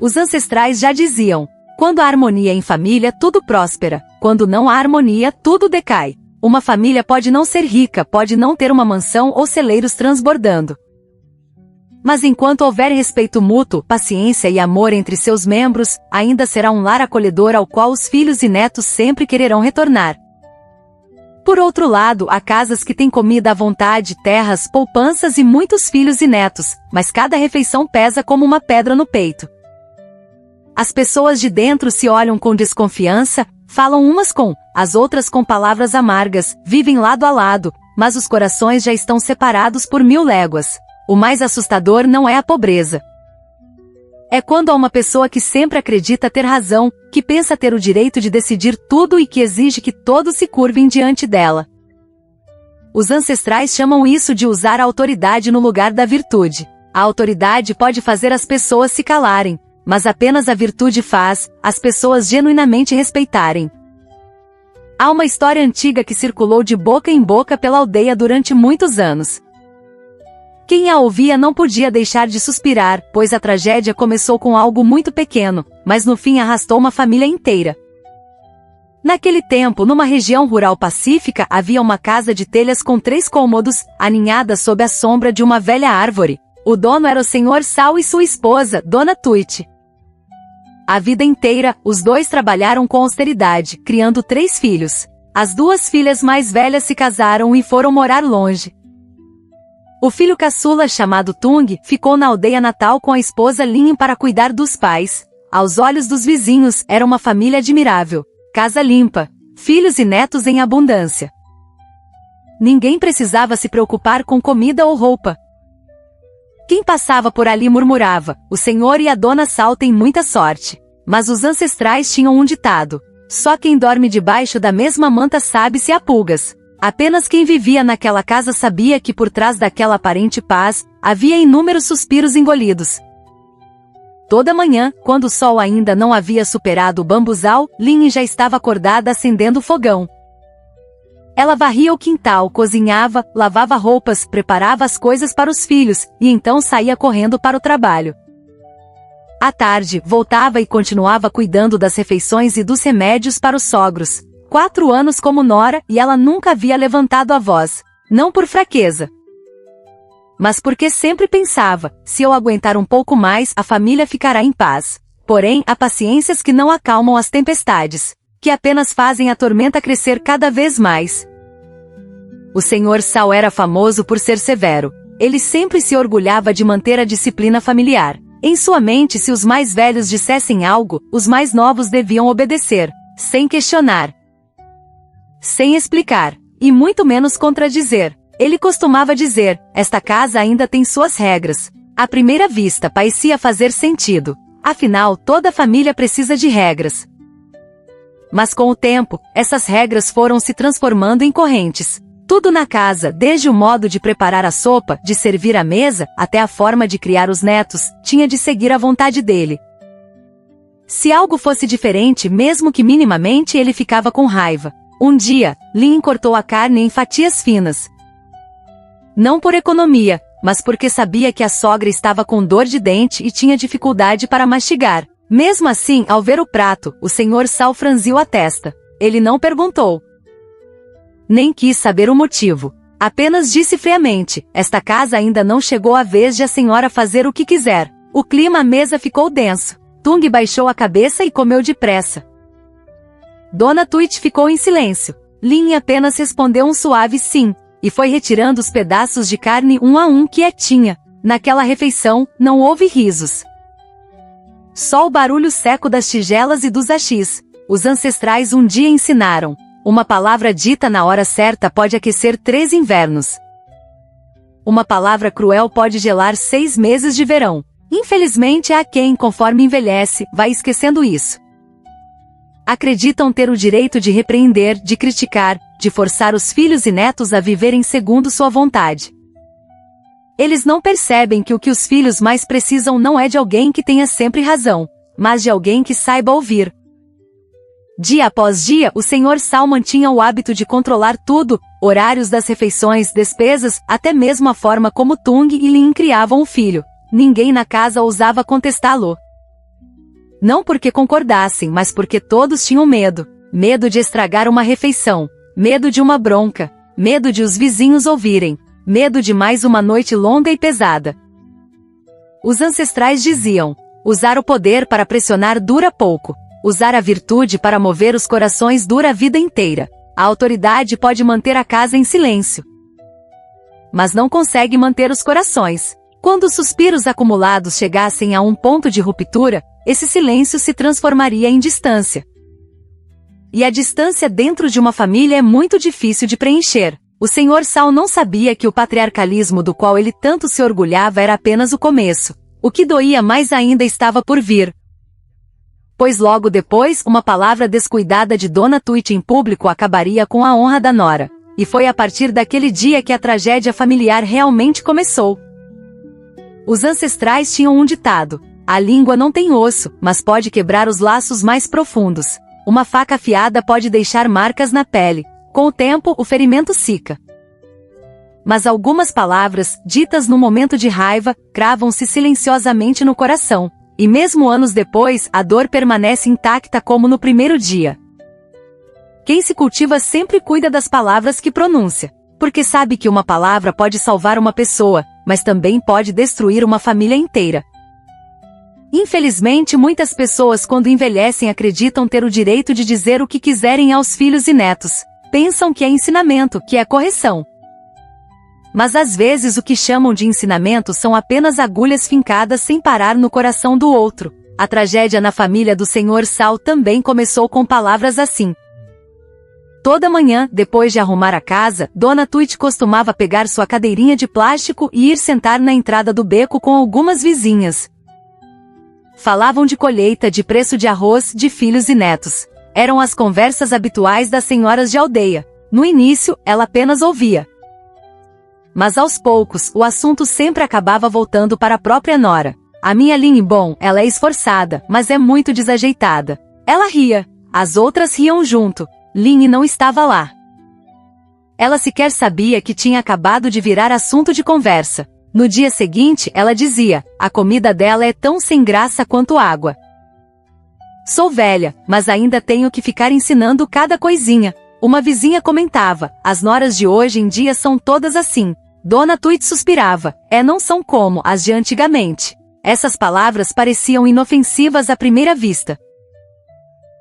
Os ancestrais já diziam: quando há harmonia em família, tudo próspera. Quando não há harmonia, tudo decai. Uma família pode não ser rica, pode não ter uma mansão ou celeiros transbordando. Mas enquanto houver respeito mútuo, paciência e amor entre seus membros, ainda será um lar acolhedor ao qual os filhos e netos sempre quererão retornar. Por outro lado, há casas que têm comida à vontade, terras, poupanças e muitos filhos e netos, mas cada refeição pesa como uma pedra no peito. As pessoas de dentro se olham com desconfiança, falam umas com as outras com palavras amargas, vivem lado a lado, mas os corações já estão separados por 1000 léguas. O mais assustador não é a pobreza. É quando há uma pessoa que sempre acredita ter razão, que pensa ter o direito de decidir tudo e que exige que todos se curvem diante dela. Os ancestrais chamam isso de usar a autoridade no lugar da virtude. A autoridade pode fazer as pessoas se calarem, mas apenas a virtude faz as pessoas genuinamente respeitarem. Há uma história antiga que circulou de boca em boca pela aldeia durante muitos anos. Quem a ouvia não podia deixar de suspirar, pois a tragédia começou com algo muito pequeno, mas no fim arrastou uma família inteira. Naquele tempo, numa região rural pacífica, havia uma casa de telhas com 3 cômodos, aninhada sob a sombra de uma velha árvore. O dono era o Senhor Sal e sua esposa, Dona Tuit. A vida inteira, os dois trabalharam com austeridade, criando 3 filhos. As 2 filhas mais velhas se casaram e foram morar longe. O filho caçula, chamado Tung, ficou na aldeia natal com a esposa Lin para cuidar dos pais. Aos olhos dos vizinhos, era uma família admirável. Casa limpa, filhos e netos em abundância. Ninguém precisava se preocupar com comida ou roupa. Quem passava por ali murmurava: o senhor e a dona Sal têm muita sorte. Mas os ancestrais tinham um ditado: só quem dorme debaixo da mesma manta sabe se há pulgas. Apenas quem vivia naquela casa sabia que por trás daquela aparente paz, havia inúmeros suspiros engolidos. Toda manhã, quando o sol ainda não havia superado o bambuzal, Lin já estava acordada acendendo o fogão. Ela varria o quintal, cozinhava, lavava roupas, preparava as coisas para os filhos, e então saía correndo para o trabalho. À tarde, voltava e continuava cuidando das refeições e dos remédios para os sogros. 4 anos como nora, e ela nunca havia levantado a voz. Não por fraqueza, mas porque sempre pensava: se eu aguentar um pouco mais, a família ficará em paz. Porém, há paciências que não acalmam as tempestades, que apenas fazem a tormenta crescer cada vez mais. O Senhor Sal era famoso por ser severo. Ele sempre se orgulhava de manter a disciplina familiar. Em sua mente, se os mais velhos dissessem algo, os mais novos deviam obedecer, sem questionar, sem explicar, e muito menos contradizer. Ele costumava dizer: esta casa ainda tem suas regras. À primeira vista parecia fazer sentido. Afinal, toda família precisa de regras. Mas com o tempo, essas regras foram se transformando em correntes. Tudo na casa, desde o modo de preparar a sopa, de servir a mesa, até a forma de criar os netos, tinha de seguir a vontade dele. Se algo fosse diferente, mesmo que minimamente, ele ficava com raiva. Um dia, Lin cortou a carne em fatias finas. Não por economia, mas porque sabia que a sogra estava com dor de dente e tinha dificuldade para mastigar. Mesmo assim, ao ver o prato, o Senhor Sal franziu a testa. Ele não perguntou, nem quis saber o motivo. Apenas disse friamente: esta casa ainda não chegou a vez de a senhora fazer o que quiser. O clima à mesa ficou denso. Tung baixou a cabeça e comeu depressa. Dona Tuit ficou em silêncio. Lin apenas respondeu um suave sim, e foi retirando os pedaços de carne um a um quietinha. Naquela refeição, não houve risos. Só o barulho seco das tigelas e dos achis. Os ancestrais um dia ensinaram: uma palavra dita na hora certa pode aquecer 3 invernos. Uma palavra cruel pode gelar 6 meses de verão. Infelizmente há quem, conforme envelhece, vai esquecendo isso. Acreditam ter o direito de repreender, de criticar, de forçar os filhos e netos a viverem segundo sua vontade. Eles não percebem que o que os filhos mais precisam não é de alguém que tenha sempre razão, mas de alguém que saiba ouvir. Dia após dia, o Senhor Sal mantinha o hábito de controlar tudo: horários das refeições, despesas, até mesmo a forma como Tung e Lin criavam o filho. Ninguém na casa ousava contestá-lo. Não porque concordassem, mas porque todos tinham medo. Medo de estragar uma refeição. Medo de uma bronca. Medo de os vizinhos ouvirem. Medo de mais uma noite longa e pesada. Os ancestrais diziam: usar o poder para pressionar dura pouco. Usar a virtude para mover os corações dura a vida inteira. A autoridade pode manter a casa em silêncio, mas não consegue manter os corações. Quando os suspiros acumulados chegassem a um ponto de ruptura, esse silêncio se transformaria em distância. E a distância dentro de uma família é muito difícil de preencher. O Sr. Saul não sabia que o patriarcalismo do qual ele tanto se orgulhava era apenas o começo. O que doía mais ainda estava por vir. Pois logo depois, uma palavra descuidada de Dona Tweet em público acabaria com a honra da nora. E foi a partir daquele dia que a tragédia familiar realmente começou. Os ancestrais tinham um ditado: a língua não tem osso, mas pode quebrar os laços mais profundos. Uma faca afiada pode deixar marcas na pele. Com o tempo, o ferimento cica. Mas algumas palavras, ditas no momento de raiva, cravam-se silenciosamente no coração. E mesmo anos depois, a dor permanece intacta como no primeiro dia. Quem se cultiva sempre cuida das palavras que pronuncia, porque sabe que uma palavra pode salvar uma pessoa, mas também pode destruir uma família inteira. Infelizmente, muitas pessoas quando envelhecem acreditam ter o direito de dizer o que quiserem aos filhos e netos. Pensam que é ensinamento, que é correção. Mas às vezes o que chamam de ensinamento são apenas agulhas fincadas sem parar no coração do outro. A tragédia na família do Sr. Saul também começou com palavras assim. Toda manhã, depois de arrumar a casa, Dona Tweet costumava pegar sua cadeirinha de plástico e ir sentar na entrada do beco com algumas vizinhas. Falavam de colheita, de preço de arroz, de filhos e netos. Eram as conversas habituais das senhoras de aldeia. No início, ela apenas ouvia. Mas aos poucos, o assunto sempre acabava voltando para a própria nora. A minha Lynn, bom, ela é esforçada, mas é muito desajeitada. Ela ria. As outras riam junto. Lynn não estava lá. Ela sequer sabia que tinha acabado de virar assunto de conversa. No dia seguinte, ela dizia: a comida dela é tão sem graça quanto água. Sou velha, mas ainda tenho que ficar ensinando cada coisinha. Uma vizinha comentava: as noras de hoje em dia são todas assim. Dona Tweet suspirava: não são como as de antigamente. Essas palavras pareciam inofensivas à primeira vista.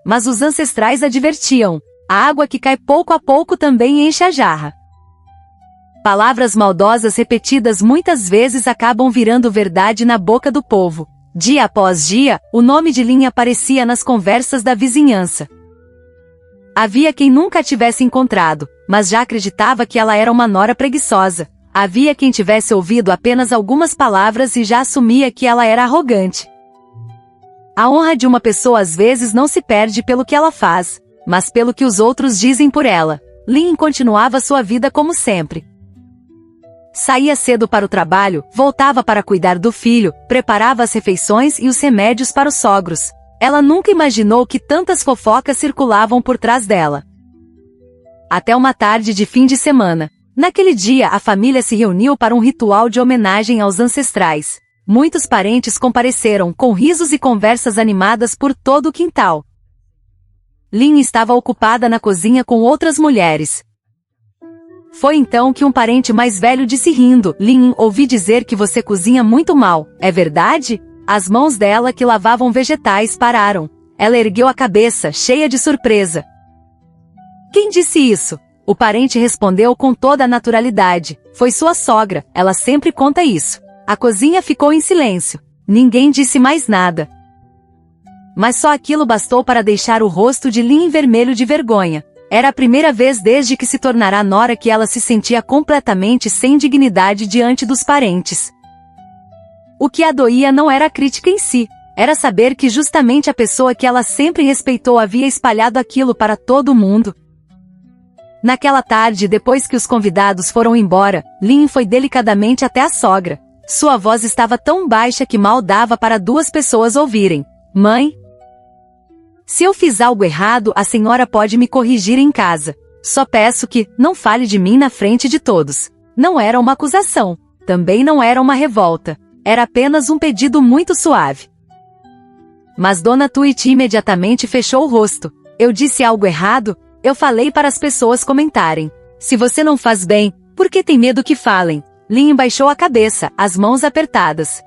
Mas os ancestrais advertiam: a água que cai pouco a pouco também enche a jarra. Palavras maldosas repetidas muitas vezes acabam virando verdade na boca do povo. Dia após dia, o nome de Lynn aparecia nas conversas da vizinhança. Havia quem nunca a tivesse encontrado, mas já acreditava que ela era uma nora preguiçosa. Havia quem tivesse ouvido apenas algumas palavras e já assumia que ela era arrogante. A honra de uma pessoa às vezes não se perde pelo que ela faz, mas pelo que os outros dizem por ela. Lynn continuava sua vida como sempre. Saía cedo para o trabalho, voltava para cuidar do filho, preparava as refeições e os remédios para os sogros. Ela nunca imaginou que tantas fofocas circulavam por trás dela. Até uma tarde de fim de semana. Naquele dia a família se reuniu para um ritual de homenagem aos ancestrais. Muitos parentes compareceram, com risos e conversas animadas por todo o quintal. Lynn estava ocupada na cozinha com outras mulheres. Foi então que um parente mais velho disse rindo: Lynn, ouvi dizer que você cozinha muito mal, é verdade? As mãos dela que lavavam vegetais pararam. Ela ergueu a cabeça, cheia de surpresa. Quem disse isso? O parente respondeu com toda a naturalidade: foi sua sogra, ela sempre conta isso. A cozinha ficou em silêncio. Ninguém disse mais nada. Mas só aquilo bastou para deixar o rosto de Lynn vermelho de vergonha. Era a primeira vez desde que se tornara nora que ela se sentia completamente sem dignidade diante dos parentes. O que a doía não era a crítica em si, era saber que justamente a pessoa que ela sempre respeitou havia espalhado aquilo para todo mundo. Naquela tarde, depois que os convidados foram embora, Lynn foi delicadamente até a sogra. Sua voz estava tão baixa que mal dava para duas pessoas ouvirem. Mãe? Se eu fiz algo errado, a senhora pode me corrigir em casa. Só peço que não fale de mim na frente de todos. Não era uma acusação. Também não era uma revolta. Era apenas um pedido muito suave. mas Dona Tweet imediatamente fechou o rosto. Eu disse algo errado? Eu falei para as pessoas comentarem. Se você não faz bem, por que tem medo que falem? Lin baixou a cabeça, as mãos apertadas.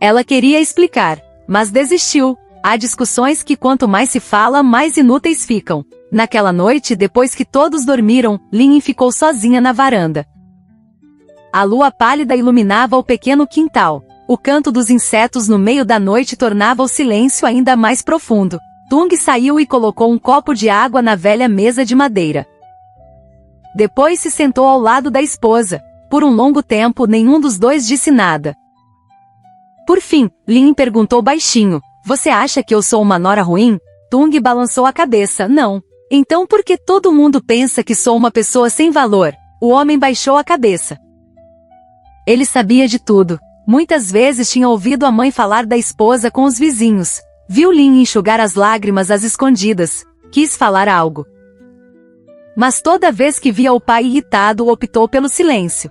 Ela queria explicar, mas desistiu. Há discussões que quanto mais se fala, mais inúteis ficam. Naquela noite, depois que todos dormiram, Lin ficou sozinha na varanda. A lua pálida iluminava o pequeno quintal. O canto dos insetos no meio da noite tornava o silêncio ainda mais profundo. Tung saiu e colocou um copo de água na velha mesa de madeira. Depois se sentou ao lado da esposa. Por um longo tempo, nenhum dos dois disse nada. Por fim, Lin perguntou baixinho, você acha que eu sou uma nora ruim? Tung balançou a cabeça, não. Então por que todo mundo pensa que sou uma pessoa sem valor? O homem baixou a cabeça. Ele sabia de tudo. Muitas vezes tinha ouvido a mãe falar da esposa com os vizinhos. Viu Lin enxugar as lágrimas às escondidas. Quis falar algo. Mas toda vez que via o pai irritado, optou pelo silêncio.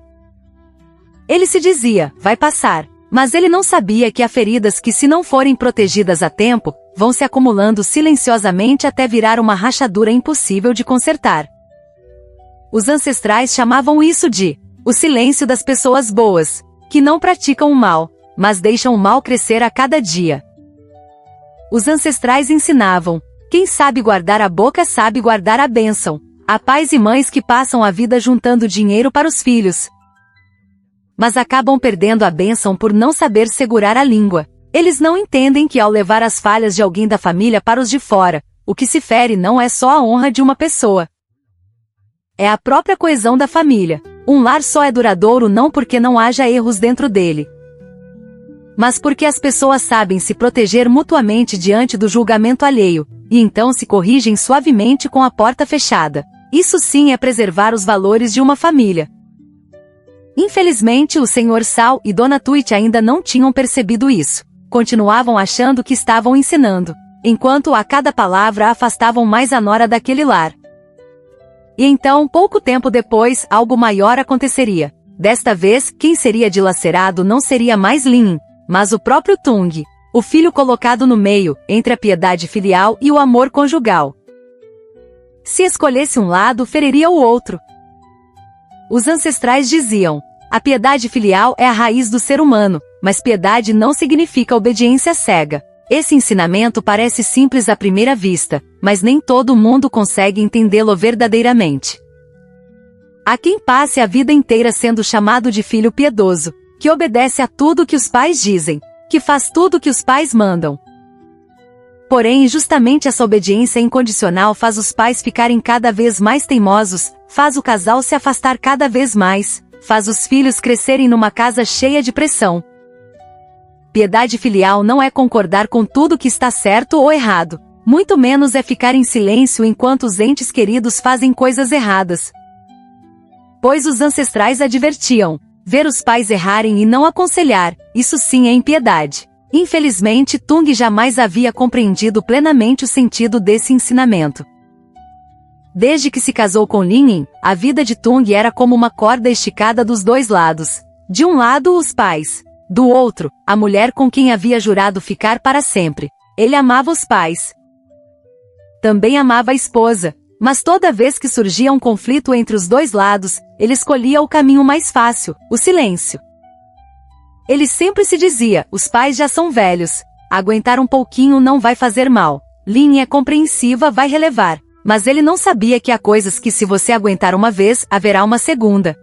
Ele se dizia, vai passar. Mas ele não sabia que há feridas que, se não forem protegidas a tempo, vão se acumulando silenciosamente até virar uma rachadura impossível de consertar. Os ancestrais chamavam isso de o silêncio das pessoas boas, que não praticam o mal, mas deixam o mal crescer a cada dia. Os ancestrais ensinavam, quem sabe guardar a boca sabe guardar a bênção. Há pais e mães que passam a vida juntando dinheiro para os filhos, mas acabam perdendo a bênção por não saber segurar a língua. Eles não entendem que ao levar as falhas de alguém da família para os de fora, o que se fere não é só a honra de uma pessoa. É a própria coesão da família. Um lar só é duradouro não porque não haja erros dentro dele, mas porque as pessoas sabem se proteger mutuamente diante do julgamento alheio, e então se corrigem suavemente com a porta fechada. Isso sim é preservar os valores de uma família. Infelizmente o Sr. Sal e Dona Tweet ainda não tinham percebido isso. Continuavam achando que estavam ensinando, enquanto a cada palavra afastavam mais a nora daquele lar. E então, pouco tempo depois, algo maior aconteceria. Desta vez, quem seria dilacerado não seria mais Lin, mas o próprio Tung, o filho colocado no meio, entre a piedade filial e o amor conjugal. Se escolhesse um lado, feriria o outro. Os ancestrais diziam, a piedade filial é a raiz do ser humano, mas piedade não significa obediência cega. Esse ensinamento parece simples à primeira vista, mas nem todo mundo consegue entendê-lo verdadeiramente. Há quem passe a vida inteira sendo chamado de filho piedoso, que obedece a tudo que os pais dizem, que faz tudo que os pais mandam. Porém, justamente essa obediência incondicional faz os pais ficarem cada vez mais teimosos, faz o casal se afastar cada vez mais, faz os filhos crescerem numa casa cheia de pressão. Piedade filial não é concordar com tudo que está certo ou errado, muito menos é ficar em silêncio enquanto os entes queridos fazem coisas erradas. Pois os ancestrais advertiam, ver os pais errarem e não aconselhar, isso sim é impiedade. Infelizmente Tung jamais havia compreendido plenamente o sentido desse ensinamento. Desde que se casou com Lin, a vida de Tung era como uma corda esticada dos dois lados. De um lado os pais, do outro, a mulher com quem havia jurado ficar para sempre. Ele amava os pais. Também amava a esposa, mas toda vez que surgia um conflito entre os dois lados, ele escolhia o caminho mais fácil, o silêncio. Ele sempre se dizia, os pais já são velhos, aguentar um pouquinho não vai fazer mal. Lin é compreensiva, vai relevar. Mas ele não sabia que há coisas que se você aguentar uma vez, haverá uma segunda.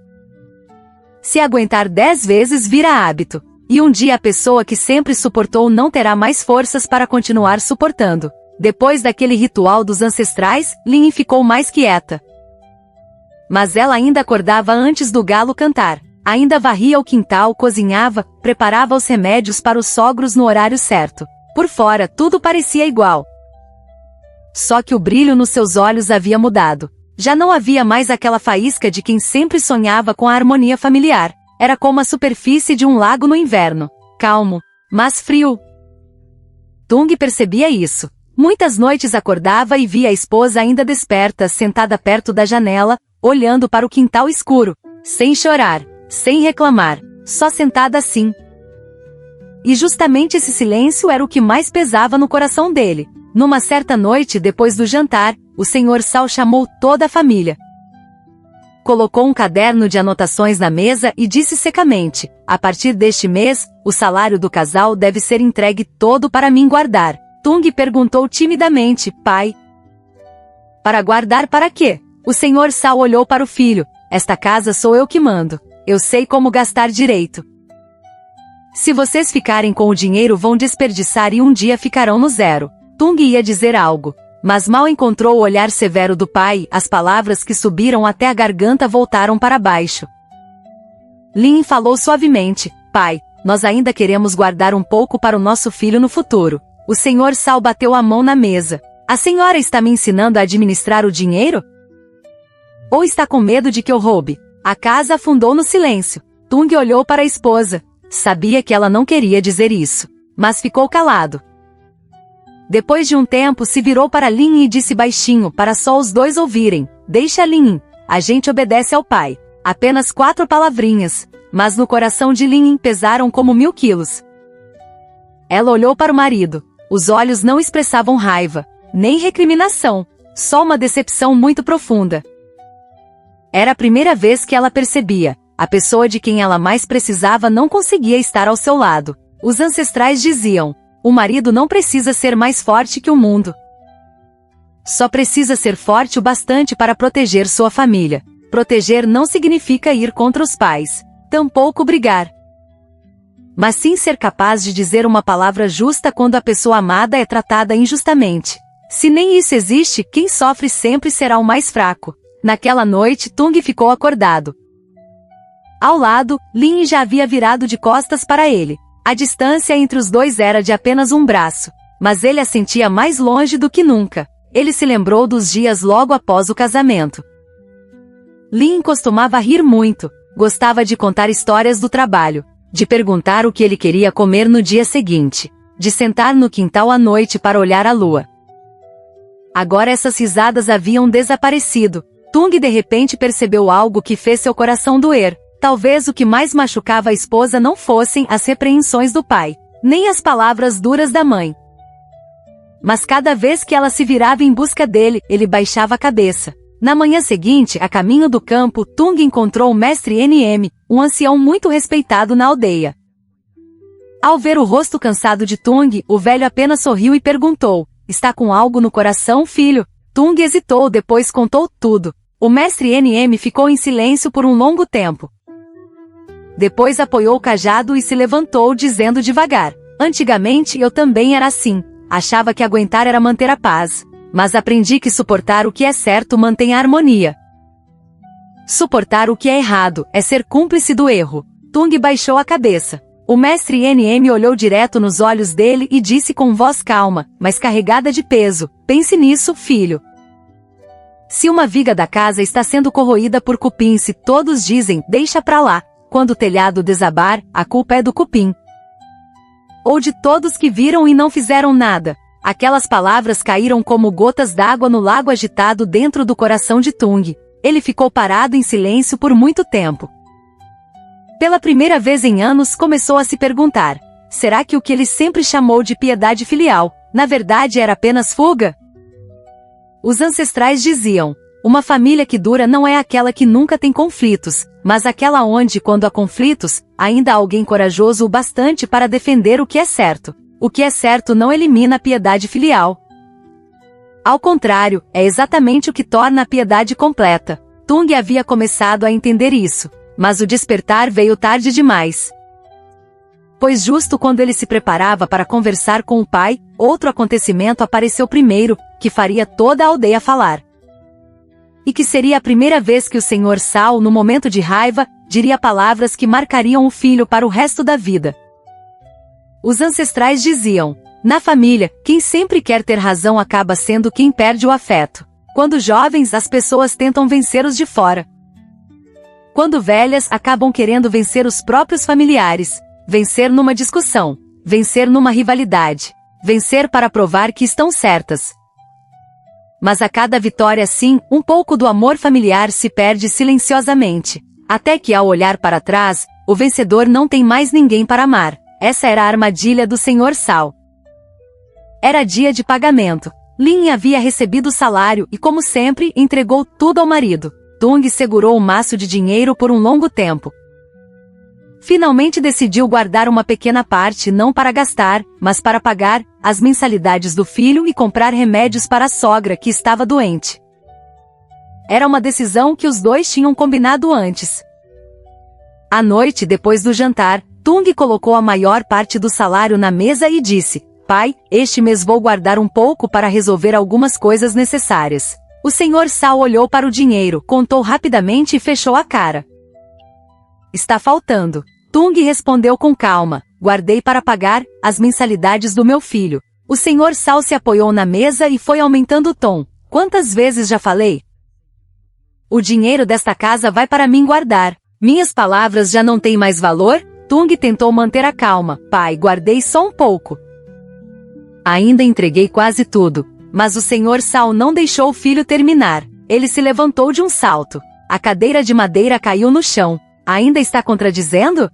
Se aguentar 10 vezes vira hábito. E um dia a pessoa que sempre suportou não terá mais forças para continuar suportando. Depois daquele ritual dos ancestrais, Lin ficou mais quieta. Mas ela ainda acordava antes do galo cantar. Ainda varria o quintal, cozinhava, preparava os remédios para os sogros no horário certo. Por fora, tudo parecia igual. Só que o brilho nos seus olhos havia mudado. Já não havia mais aquela faísca de quem sempre sonhava com a harmonia familiar. Era como a superfície de um lago no inverno. Calmo, mas frio. Tung percebia isso. Muitas noites acordava e via a esposa ainda desperta, sentada perto da janela, olhando para o quintal escuro, sem chorar, sem reclamar, só sentada assim. E justamente esse silêncio era o que mais pesava no coração dele. Numa certa noite, depois do jantar, o Sr. Sal chamou toda a família. Colocou um caderno de anotações na mesa e disse secamente: a partir deste mês, o salário do casal deve ser entregue todo para mim guardar. Tung perguntou timidamente: pai, para guardar para quê? O Sr. Sal olhou para o filho: esta casa sou eu que mando. Eu sei como gastar direito. Se vocês ficarem com o dinheiro vão desperdiçar e um dia ficarão no zero. Tung ia dizer algo, mas mal encontrou o olhar severo do pai, as palavras que subiram até a garganta voltaram para baixo. Lin falou suavemente: pai, nós ainda queremos guardar um pouco para o nosso filho no futuro. O Sr. Sal bateu a mão na mesa. A senhora está me ensinando a administrar o dinheiro? Ou está com medo de que eu roube? A casa afundou no silêncio. Tung olhou para a esposa. Sabia que ela não queria dizer isso, mas ficou calado. Depois de um tempo se virou para Lin e disse baixinho para só os dois ouvirem: deixa Lin, a gente obedece ao pai. Apenas 4 palavrinhas, mas no coração de Lin pesaram como 1000 quilos. Ela olhou para o marido. Os olhos não expressavam raiva, nem recriminação, só uma decepção muito profunda. Era a primeira vez que ela percebia: a pessoa de quem ela mais precisava não conseguia estar ao seu lado. Os ancestrais diziam: o marido não precisa ser mais forte que o mundo. Só precisa ser forte o bastante para proteger sua família. Proteger não significa ir contra os pais, tampouco brigar. Mas sim ser capaz de dizer uma palavra justa quando a pessoa amada é tratada injustamente. Se nem isso existe, quem sofre sempre será o mais fraco. Naquela noite, Tung ficou acordado. Ao lado, Lin já havia virado de costas para ele. A distância entre os dois era de apenas um braço, mas ele a sentia mais longe do que nunca. Ele se lembrou dos dias logo após o casamento. Lin costumava rir muito, gostava de contar histórias do trabalho, de perguntar o que ele queria comer no dia seguinte, de sentar no quintal à noite para olhar a lua. Agora essas risadas haviam desaparecido. Tung de repente percebeu algo que fez seu coração doer. Talvez o que mais machucava a esposa não fossem as repreensões do pai, nem as palavras duras da mãe. Mas cada vez que ela se virava em busca dele, ele baixava a cabeça. Na manhã seguinte, a caminho do campo, Tung encontrou o mestre NM, um ancião muito respeitado na aldeia. Ao ver o rosto cansado de Tung, o velho apenas sorriu e perguntou: está com algo no coração, filho? Tung hesitou, depois contou tudo. O mestre NM ficou em silêncio por um longo tempo. Depois apoiou o cajado e se levantou dizendo devagar: antigamente eu também era assim. Achava que aguentar era manter a paz. Mas aprendi que suportar o que é certo mantém a harmonia. Suportar o que é errado é ser cúmplice do erro. Tung baixou a cabeça. O mestre NM olhou direto nos olhos dele e disse com voz calma, mas carregada de peso: pense nisso, filho. Se uma viga da casa está sendo corroída por cupins e todos dizem: deixa pra lá. Quando o telhado desabar, a culpa é do cupim. Ou de todos que viram e não fizeram nada. Aquelas palavras caíram como gotas d'água no lago agitado dentro do coração de Tung. Ele ficou parado em silêncio por muito tempo. Pela primeira vez em anos começou a se perguntar: será que o que ele sempre chamou de piedade filial, na verdade era apenas fuga? Os ancestrais diziam: uma família que dura não é aquela que nunca tem conflitos, mas aquela onde, quando há conflitos, ainda há alguém corajoso o bastante para defender o que é certo. O que é certo não elimina a piedade filial. Ao contrário, é exatamente o que torna a piedade completa. Tung havia começado a entender isso, mas o despertar veio tarde demais. Pois justo quando ele se preparava para conversar com o pai, outro acontecimento apareceu primeiro, que faria toda a aldeia falar. E que seria a primeira vez que o Sr. Sal, no momento de raiva, diria palavras que marcariam o filho para o resto da vida. Os ancestrais diziam: na família, quem sempre quer ter razão acaba sendo quem perde o afeto. Quando jovens, as pessoas tentam vencer os de fora. Quando velhas, acabam querendo vencer os próprios familiares. Vencer numa discussão. Vencer numa rivalidade. Vencer para provar que estão certas. Mas a cada vitória assim, um pouco do amor familiar se perde silenciosamente. Até que ao olhar para trás, o vencedor não tem mais ninguém para amar. Essa era a armadilha do Sr. Sal. Era dia de pagamento. Lin havia recebido o salário e, como sempre, entregou tudo ao marido. Tung segurou o maço de dinheiro por um longo tempo. Finalmente decidiu guardar uma pequena parte não para gastar, mas para pagar as mensalidades do filho e comprar remédios para a sogra que estava doente. Era uma decisão que os dois tinham combinado antes. À noite, depois do jantar, Tung colocou a maior parte do salário na mesa e disse: "Pai, este mês vou guardar um pouco para resolver algumas coisas necessárias." O Sr. Sal olhou para o dinheiro, contou rapidamente e fechou a cara. "Está faltando." Tung respondeu com calma: "Guardei para pagar as mensalidades do meu filho." O Sr. Sal se apoiou na mesa e foi aumentando o tom. "Quantas vezes já falei? O dinheiro desta casa vai para mim guardar. Minhas palavras já não têm mais valor?" Tung tentou manter a calma. "Pai, guardei só um pouco. Ainda entreguei quase tudo." Mas o Sr. Sal não deixou o filho terminar. Ele se levantou de um salto. A cadeira de madeira caiu no chão. "Ainda está contradizendo?"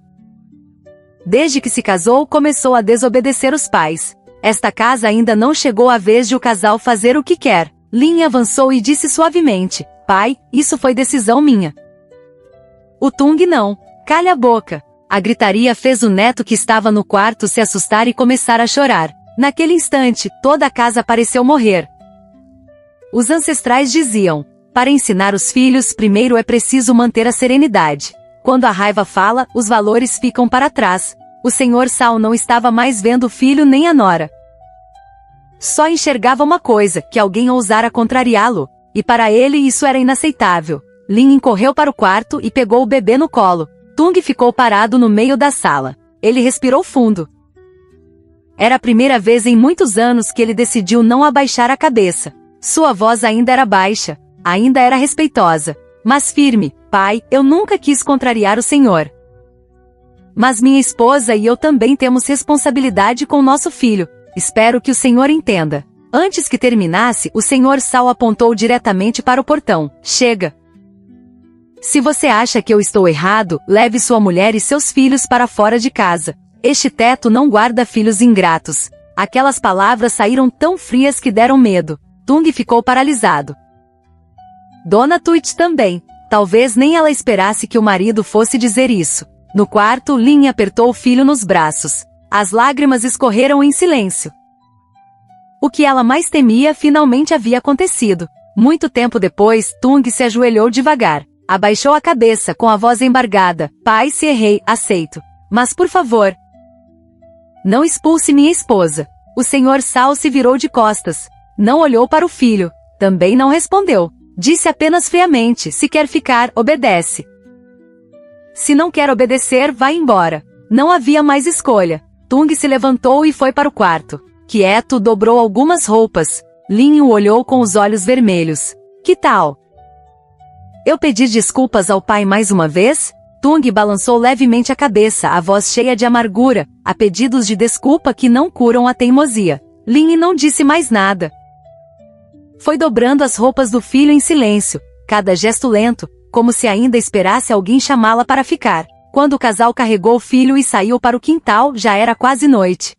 Desde que se casou, começou a desobedecer os pais. Esta casa ainda não chegou a vez de o casal fazer o que quer. Lin avançou e disse suavemente: "Pai, isso foi decisão minha." O Tung não. "Calha a boca." A gritaria fez o neto que estava no quarto se assustar e começar a chorar. Naquele instante, toda a casa pareceu morrer. Os ancestrais diziam: para ensinar os filhos, primeiro é preciso manter a serenidade. Quando a raiva fala, os valores ficam para trás. O Sr. Sal não estava mais vendo o filho nem a nora. Só enxergava uma coisa: que alguém ousara contrariá-lo. E para ele isso era inaceitável. Lin correu para o quarto e pegou o bebê no colo. Tung ficou parado no meio da sala. Ele respirou fundo. Era a primeira vez em muitos anos que ele decidiu não abaixar a cabeça. Sua voz ainda era baixa, ainda era respeitosa, mas firme. "Pai, eu nunca quis contrariar o senhor. Mas minha esposa e eu também temos responsabilidade com nosso filho. Espero que o senhor entenda." Antes que terminasse, o Sr. Sal apontou diretamente para o portão. "Chega. Se você acha que eu estou errado, leve sua mulher e seus filhos para fora de casa. Este teto não guarda filhos ingratos." Aquelas palavras saíram tão frias que deram medo. Tung ficou paralisado. Dona Tuit também. Talvez nem ela esperasse que o marido fosse dizer isso. No quarto, Lin apertou o filho nos braços. As lágrimas escorreram em silêncio. O que ela mais temia finalmente havia acontecido. Muito tempo depois, Tung se ajoelhou devagar. Abaixou a cabeça com a voz embargada. "Pai, se errei, aceito. Mas por favor, não expulse minha esposa." O Sr. Sal se virou de costas. Não olhou para o filho. Também não respondeu. Disse apenas friamente: "Se quer ficar, obedece. Se não quer obedecer, vá embora." Não havia mais escolha. Tung se levantou e foi para o quarto. Quieto, dobrou algumas roupas. Lin o olhou com os olhos vermelhos. "Que tal? Eu pedir desculpas ao pai mais uma vez?" Tung balançou levemente a cabeça, a voz cheia de amargura. "Há pedidos de desculpa que não curam a teimosia." Lin não disse mais nada. Foi dobrando as roupas do filho em silêncio, cada gesto lento, como se ainda esperasse alguém chamá-la para ficar. Quando o casal carregou o filho e saiu para o quintal, já era quase noite.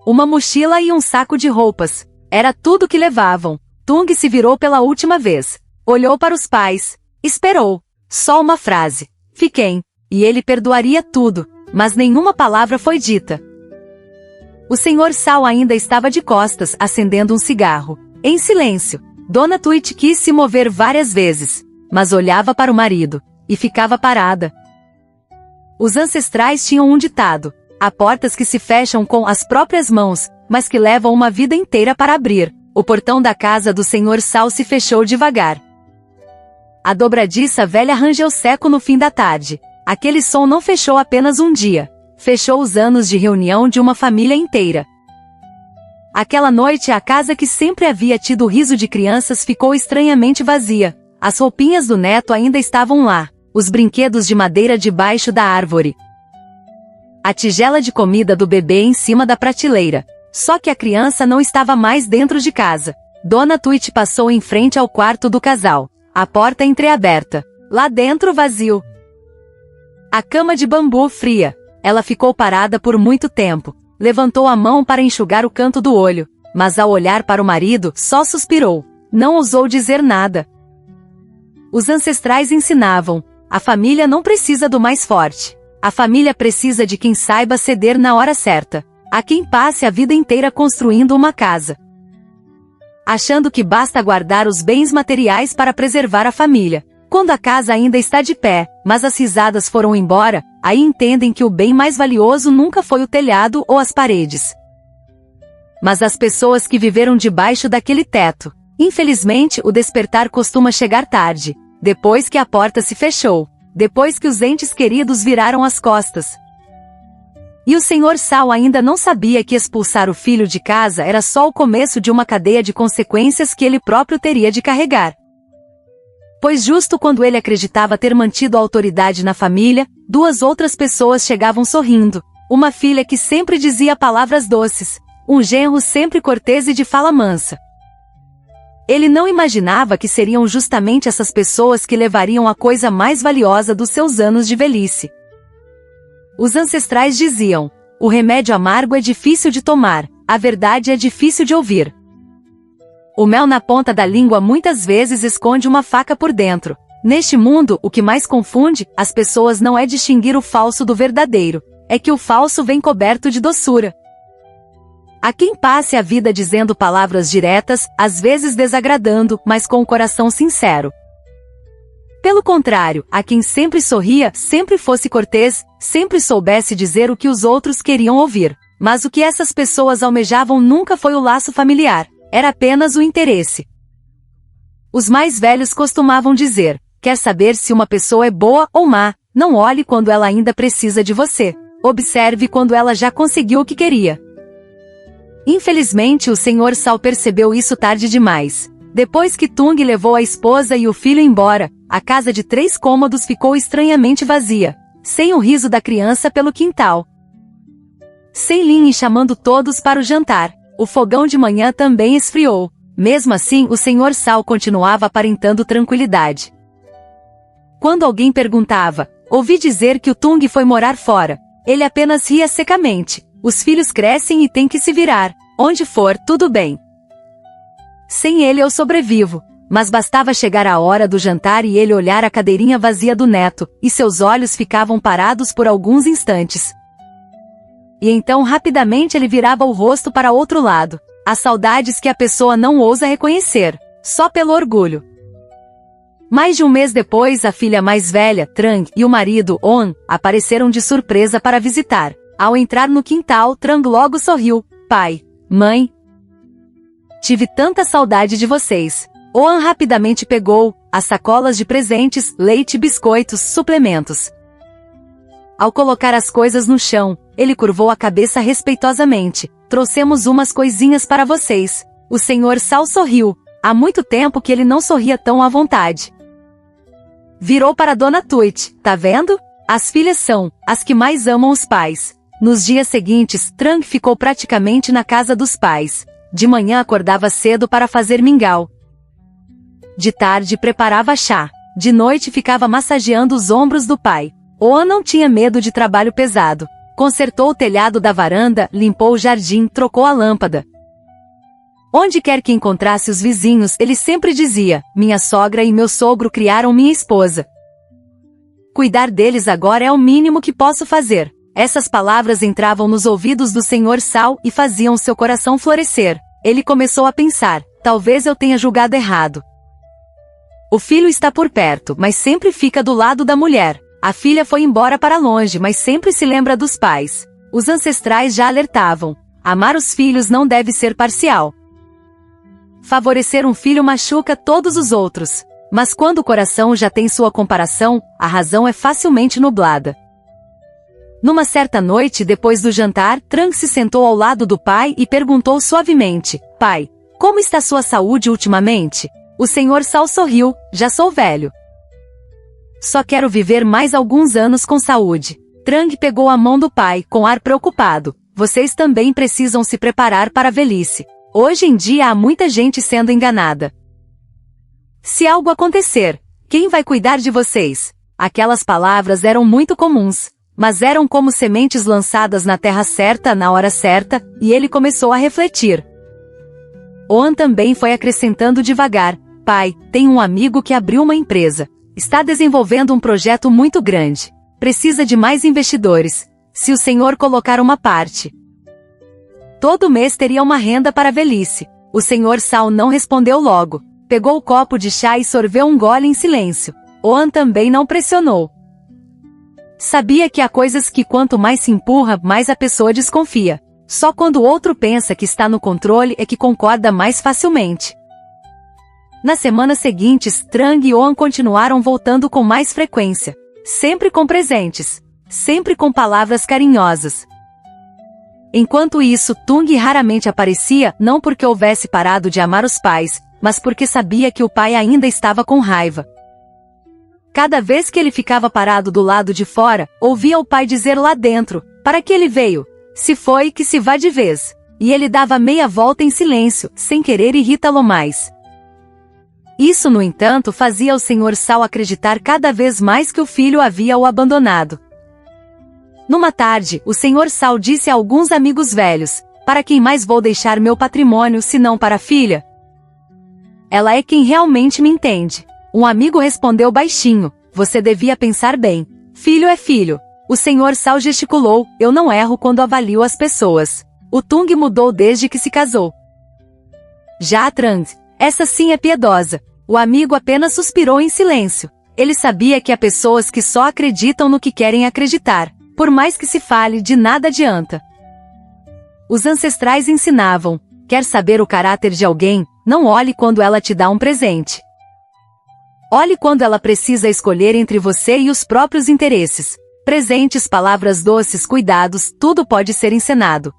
Uma mochila e um saco de roupas. Era tudo que levavam. Tung se virou pela última vez. Olhou para os pais. Esperou. Só uma frase. "Fiquem." E ele perdoaria tudo, mas nenhuma palavra foi dita. O Sr. Sal ainda estava de costas, acendendo um cigarro. Em silêncio. Dona Tuit quis se mover várias vezes, mas olhava para o marido, e ficava parada. Os ancestrais tinham um ditado: há portas que se fecham com as próprias mãos, mas que levam uma vida inteira para abrir. O portão da casa do Sr. Sal se fechou devagar. A dobradiça velha rangeu seco no fim da tarde. Aquele som não fechou apenas um dia. Fechou os anos de reunião de uma família inteira. Aquela noite a casa que sempre havia tido riso de crianças ficou estranhamente vazia. As roupinhas do neto ainda estavam lá, os brinquedos de madeira debaixo da árvore. A tigela de comida do bebê em cima da prateleira. Só que a criança não estava mais dentro de casa. Dona Tuit passou em frente ao quarto do casal. A porta entreaberta. Lá dentro vazio. A cama de bambu fria. Ela ficou parada por muito tempo. Levantou a mão para enxugar o canto do olho, mas ao olhar para o marido, só suspirou. Não ousou dizer nada. Os ancestrais ensinavam: a família não precisa do mais forte. A família precisa de quem saiba ceder na hora certa. A quem passe a vida inteira construindo uma casa, achando que basta guardar os bens materiais para preservar a família. Quando a casa ainda está de pé, mas as risadas foram embora, aí entendem que o bem mais valioso nunca foi o telhado ou as paredes, mas as pessoas que viveram debaixo daquele teto. Infelizmente, o despertar costuma chegar tarde, depois que a porta se fechou, depois que os entes queridos viraram as costas. E o Sr. Sal ainda não sabia que expulsar o filho de casa era só o começo de uma cadeia de consequências que ele próprio teria de carregar. Pois justo quando ele acreditava ter mantido a autoridade na família, duas outras pessoas chegavam sorrindo. Uma filha que sempre dizia palavras doces, um genro sempre cortês e de fala mansa. Ele não imaginava que seriam justamente essas pessoas que levariam a coisa mais valiosa dos seus anos de velhice. Os ancestrais diziam: o remédio amargo é difícil de tomar, a verdade é difícil de ouvir. O mel na ponta da língua muitas vezes esconde uma faca por dentro. Neste mundo, o que mais confunde as pessoas não é distinguir o falso do verdadeiro, é que o falso vem coberto de doçura. Há quem passe a vida dizendo palavras diretas, às vezes desagradando, mas com o coração sincero. Pelo contrário, há quem sempre sorria, sempre fosse cortês, sempre soubesse dizer o que os outros queriam ouvir. Mas o que essas pessoas almejavam nunca foi o laço familiar, era apenas o interesse. Os mais velhos costumavam dizer: quer saber se uma pessoa é boa ou má, não olhe quando ela ainda precisa de você. Observe quando ela já conseguiu o que queria. Infelizmente o Sr. Sal percebeu isso tarde demais. Depois que Tung levou a esposa e o filho embora, a casa de 3 cômodos ficou estranhamente vazia, sem o riso da criança pelo quintal. Sem Lin chamando todos para o jantar, o fogão de manhã também esfriou. Mesmo assim, o Sr. Sal continuava aparentando tranquilidade. Quando alguém perguntava: ouvi dizer que o Tung foi morar fora, ele apenas ria secamente: os filhos crescem e têm que se virar, onde for, tudo bem. Sem ele eu sobrevivo. Mas bastava chegar a hora do jantar e ele olhar a cadeirinha vazia do neto, e seus olhos ficavam parados por alguns instantes. E então rapidamente ele virava o rosto para outro lado. As saudades que a pessoa não ousa reconhecer, só pelo orgulho. Mais de um mês depois, a filha mais velha, Trang, e o marido, On, apareceram de surpresa para visitar. Ao entrar no quintal, Trang logo sorriu: pai, mãe, tive tanta saudade de vocês. Oan rapidamente pegou as sacolas de presentes, leite, biscoitos, suplementos. Ao colocar as coisas no chão, ele curvou a cabeça respeitosamente: trouxemos umas coisinhas para vocês. O Sr. Sal sorriu. Há muito tempo que ele não sorria tão à vontade. Virou para Dona Tuit: tá vendo? As filhas são as que mais amam os pais. Nos dias seguintes, Trang ficou praticamente na casa dos pais. De manhã acordava cedo para fazer mingau. De tarde preparava chá. De noite ficava massageando os ombros do pai. Oan não tinha medo de trabalho pesado. Consertou o telhado da varanda, limpou o jardim, trocou a lâmpada. Onde quer que encontrasse os vizinhos, ele sempre dizia: minha sogra e meu sogro criaram minha esposa. Cuidar deles agora é o mínimo que posso fazer. Essas palavras entravam nos ouvidos do Sr. Sal e faziam seu coração florescer. Ele começou a pensar: talvez eu tenha julgado errado. O filho está por perto, mas sempre fica do lado da mulher. A filha foi embora para longe, mas sempre se lembra dos pais. Os ancestrais já alertavam: amar os filhos não deve ser parcial. Favorecer um filho machuca todos os outros. Mas quando o coração já tem sua comparação, a razão é facilmente nublada. Numa certa noite depois do jantar, Trang se sentou ao lado do pai e perguntou suavemente: pai, como está sua saúde ultimamente? O Sr. Sal sorriu: já sou velho. Só quero viver mais alguns anos com saúde. Trang pegou a mão do pai com ar preocupado: vocês também precisam se preparar para a velhice. Hoje em dia há muita gente sendo enganada. Se algo acontecer, quem vai cuidar de vocês? Aquelas palavras eram muito comuns. mas eram como sementes lançadas na terra certa na hora certa, e ele começou a refletir. Oan também foi acrescentando devagar: pai, tem um amigo que abriu uma empresa. Está desenvolvendo um projeto muito grande. Precisa de mais investidores. Se o senhor colocar uma parte, todo mês teria uma renda para a velhice. O senhor Sal não respondeu logo. Pegou o copo de chá e sorveu um gole em silêncio. Oan também não pressionou. Sabia que há coisas que quanto mais se empurra, mais a pessoa desconfia. Só quando o outro pensa que está no controle é que concorda mais facilmente. Nas semanas seguintes, Trang e Oan continuaram voltando com mais frequência. Sempre com presentes. Sempre com palavras carinhosas. Enquanto isso, Tung raramente aparecia, não porque houvesse parado de amar os pais, mas porque sabia que o pai ainda estava com raiva. Cada vez que ele ficava parado do lado de fora, ouvia o pai dizer lá dentro: para que ele veio? Se foi, que se vá de vez. E ele dava meia volta em silêncio, sem querer irritá-lo mais. Isso, no entanto, fazia o Sr. Sal acreditar cada vez mais que o filho havia o abandonado. Numa tarde, o Sr. Sal disse a alguns amigos velhos: para quem mais vou deixar meu patrimônio senão para a filha? Ela é quem realmente me entende. Um amigo respondeu baixinho: você devia pensar bem. Filho é filho. O Sr. Sal gesticulou: eu não erro quando avalio as pessoas. O Tung mudou desde que se casou. Já a Trang, essa sim é piedosa. O amigo apenas suspirou em silêncio. Ele sabia que há pessoas que só acreditam no que querem acreditar. Por mais que se fale, de nada adianta. Os ancestrais ensinavam: quer saber o caráter de alguém? Não olhe quando ela te dá um presente. Olhe quando ela precisa escolher entre você e os próprios interesses. Presentes, palavras doces, cuidados, tudo pode ser encenado.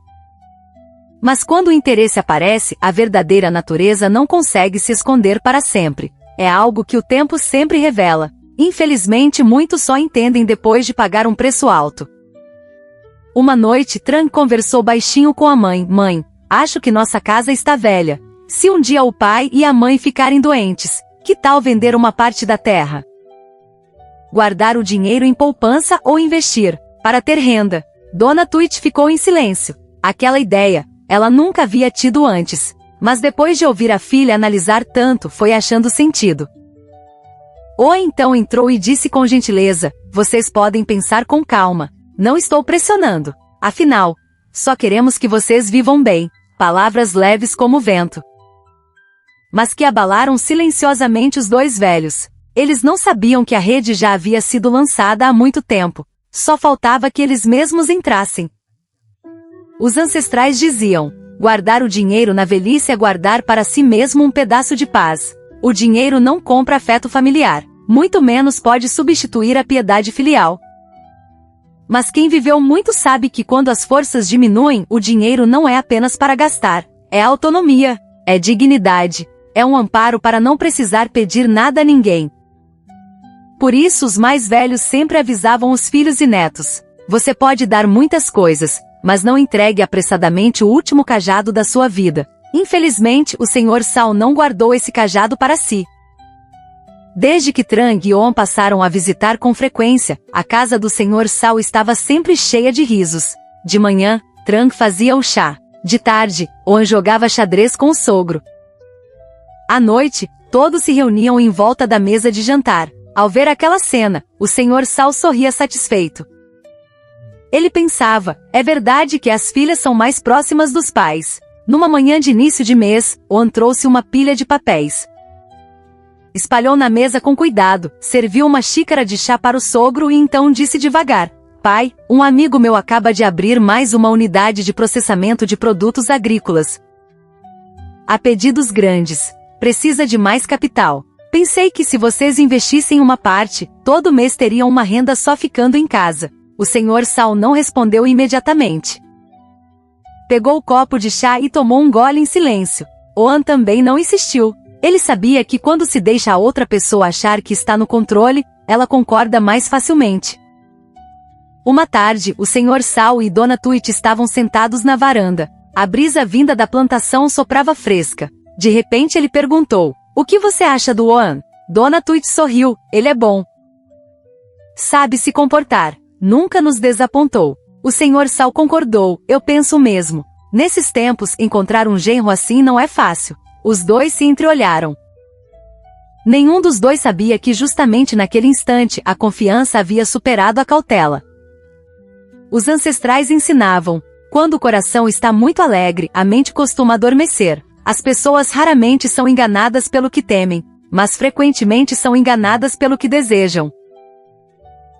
Mas quando o interesse aparece, a verdadeira natureza não consegue se esconder para sempre. É algo que o tempo sempre revela. Infelizmente, muitos só entendem depois de pagar um preço alto. Uma noite, Trang conversou baixinho com a mãe: mãe, acho que nossa casa está velha. Se um dia o pai e a mãe ficarem doentes, que tal vender uma parte da terra? Guardar o dinheiro em poupança ou investir, para ter renda? Dona Tuit ficou em silêncio. Aquela ideia, ela nunca havia tido antes, mas depois de ouvir a filha analisar tanto, foi achando sentido. Oan então entrou e disse com gentileza: vocês podem pensar com calma. Não estou pressionando. Afinal, só queremos que vocês vivam bem. Palavras leves como o vento, mas que abalaram silenciosamente os dois velhos. Eles não sabiam que a rede já havia sido lançada há muito tempo. Só faltava que eles mesmos entrassem. Os ancestrais diziam: guardar o dinheiro na velhice é guardar para si mesmo um pedaço de paz. O dinheiro não compra afeto familiar, muito menos pode substituir a piedade filial. Mas quem viveu muito sabe que quando as forças diminuem, o dinheiro não é apenas para gastar. É autonomia, é dignidade, é um amparo para não precisar pedir nada a ninguém. Por isso os mais velhos sempre avisavam os filhos e netos: você pode dar muitas coisas, mas não entregue apressadamente o último cajado da sua vida. Infelizmente, o Sr. Sal não guardou esse cajado para si. Desde que Trang e Oan passaram a visitar com frequência, a casa do Sr. Sal estava sempre cheia de risos. De manhã, Trang fazia o chá. De tarde, Oan jogava xadrez com o sogro. À noite, todos se reuniam em volta da mesa de jantar. Ao ver aquela cena, o Sr. Sal sorria satisfeito. Ele pensava: é verdade que as filhas são mais próximas dos pais. Numa manhã de início de mês, Oan trouxe uma pilha de papéis. Espalhou na mesa com cuidado, serviu uma xícara de chá para o sogro e então disse devagar: pai, um amigo meu acaba de abrir mais uma unidade de processamento de produtos agrícolas. Há pedidos grandes. Precisa de mais capital. Pensei que se vocês investissem uma parte, todo mês teriam uma renda só ficando em casa. O Sr. Sal não respondeu imediatamente. Pegou o copo de chá e tomou um gole em silêncio. Oan também não insistiu. Ele sabia que quando se deixa a outra pessoa achar que está no controle, ela concorda mais facilmente. Uma tarde, o Sr. Sal e Dona Tuit estavam sentados na varanda. A brisa vinda da plantação soprava fresca. De repente ele perguntou: o que você acha do Oan? Dona Tuit sorriu: ele é bom. Sabe se comportar. nunca nos desapontou. O Sr. Sal concordou, eu penso o mesmo. Nesses tempos, encontrar um genro assim não é fácil. Os dois se entreolharam. Nenhum dos dois sabia que justamente naquele instante a confiança havia superado a cautela. Os ancestrais ensinavam: quando o coração está muito alegre, a mente costuma adormecer. As pessoas raramente são enganadas pelo que temem, mas frequentemente são enganadas pelo que desejam.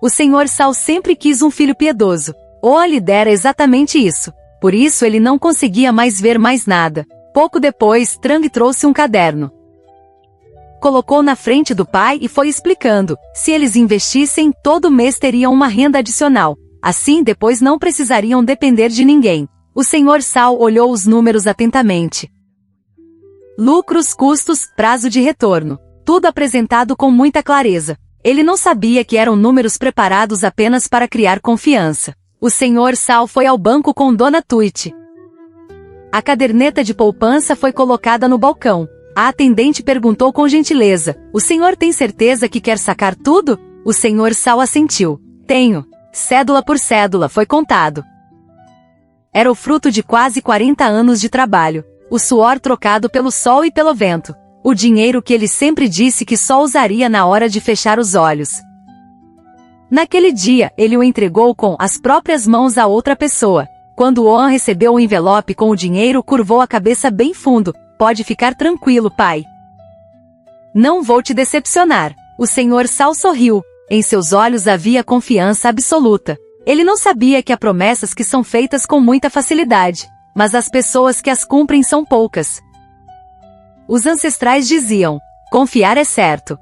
O Sr. Sal sempre quis um filho piedoso. Oan lhe dera exatamente isso. Por isso ele não conseguia mais ver mais nada. Pouco depois, Trang trouxe um caderno. Colocou na frente do pai e foi explicando: se eles investissem, todo mês teriam uma renda adicional. Assim depois não precisariam depender de ninguém. O Sr. Sal olhou os números atentamente. Lucros, custos, prazo de retorno. Tudo apresentado com muita clareza. Ele não sabia que eram números preparados apenas para criar confiança. O Sr. Sal foi ao banco com Dona Tuit. A caderneta de poupança foi colocada no balcão. A atendente perguntou com gentileza: o senhor tem certeza que quer sacar tudo? O Sr. Sal assentiu. Tenho. Cédula por cédula foi contado. Era o fruto de quase 40 anos de trabalho. O suor trocado pelo sol e pelo vento. O dinheiro que ele sempre disse que só usaria na hora de fechar os olhos. Naquele dia, ele o entregou com as próprias mãos a outra pessoa. Quando Oan recebeu o envelope com o dinheiro, curvou a cabeça bem fundo. Pode ficar tranquilo, pai. Não vou te decepcionar. O Sr. Sal sorriu. Em seus olhos havia confiança absoluta. Ele não sabia que há promessas que são feitas com muita facilidade, mas as pessoas que as cumprem são poucas. Os ancestrais diziam: confiar é certo.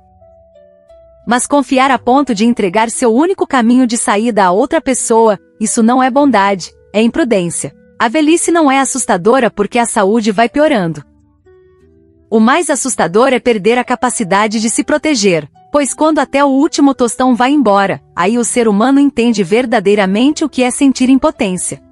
Mas confiar a ponto de entregar seu único caminho de saída a outra pessoa, isso não é bondade, é imprudência. A velhice não é assustadora porque a saúde vai piorando. O mais assustador é perder a capacidade de se proteger, pois quando até o último tostão vai embora, aí o ser humano entende verdadeiramente o que é sentir impotência.